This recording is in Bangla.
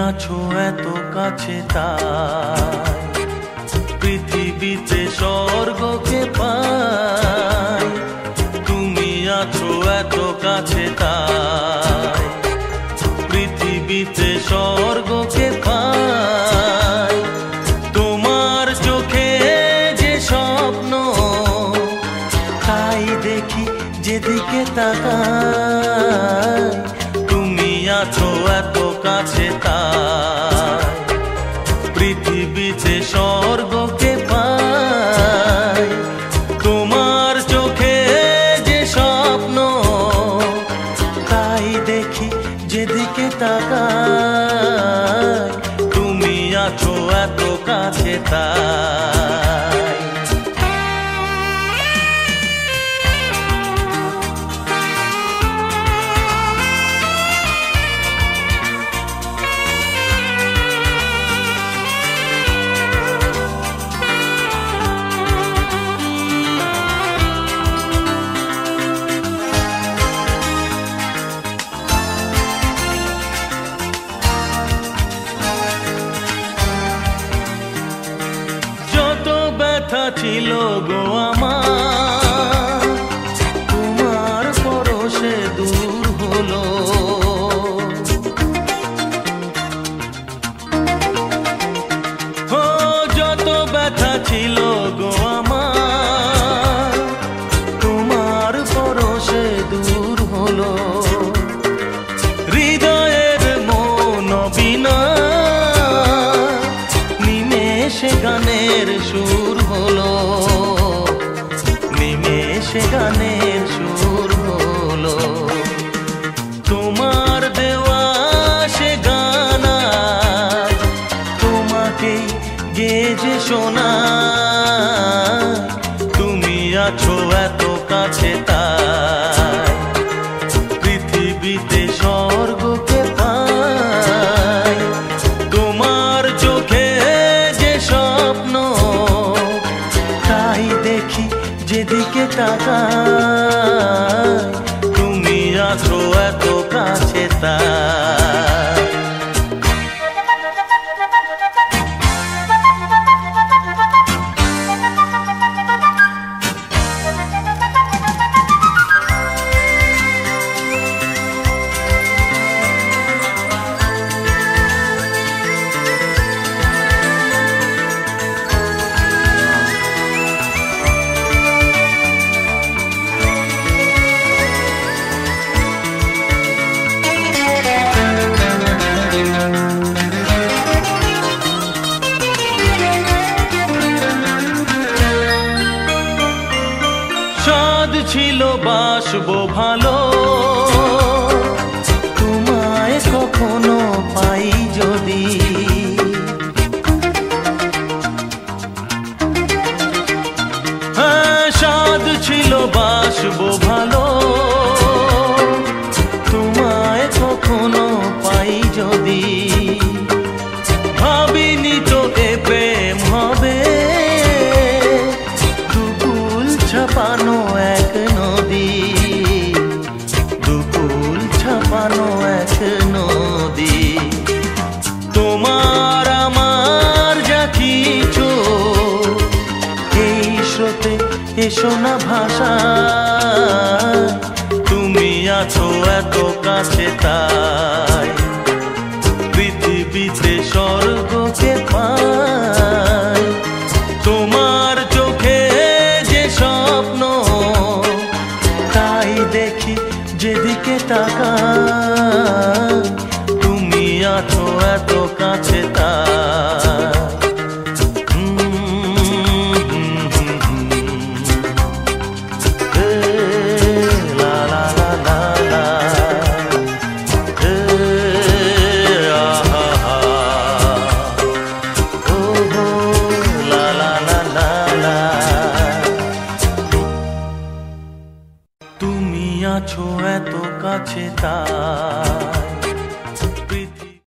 আছো এত কাছে তাই পৃথিবীতে স্বর্গকে পাই। তুমি আছো এত কাছে তাই পৃথিবীতে স্বর্গকে পাই। তোমার চোখে যে স্বপ্ন তাই দেখি যেদিকে তাকাই। তুমি আছো এত কাছে তাই পৃথিবীতে স্বর্গকে পাই। তোমার চোখে যে স্বপ্ন তাই দেখি যেদিকে তাকাই। তুমি আছো এত কাছে তাই। ব্যথা ছিল গো আমার তোমার পরশে দূর হলো। যত ব্যথা ছিল গো আমার তোমার পরশে দূর হলো। হৃদয়ের মন বিনা নিমেষে গানের সুর হলো। নিমেষে গানের সুর হলো। তোমার দেওয়া সে গানা তোমাকে গেজে শোনা। তুমি আছো এত কাছে তাই পৃথিবীতে স্বর্গকে পাই। তোমার চোখে যে স্বপ্ন তাই দেখি যেদিকে তাকাই। তুমি আছো এত কাছে তাই। ছিল বাসবো ভালো তোমায় কখনো পাই যদি। সাধ ছিল বাসবো ভালো তোমায় কখনো পাই যদি। ভাবিনি তো এ প্রেম হবে দুকুল ছাপানো এক নদী। দুকুল ছাপানো এক নদী। তোমার আমার যা কিছু এই স্রোতে এসো না ভাষা। তুমি আছো এত কাছে তাই পৃথিবীতে স্বর্গকে পাই। তোমার চোখে যে স্বপ্ন তাই দেখি যেদিকে তাকাই। তুমি আছো এত কাছে তাই। তুমি আছো এত কাছে তাই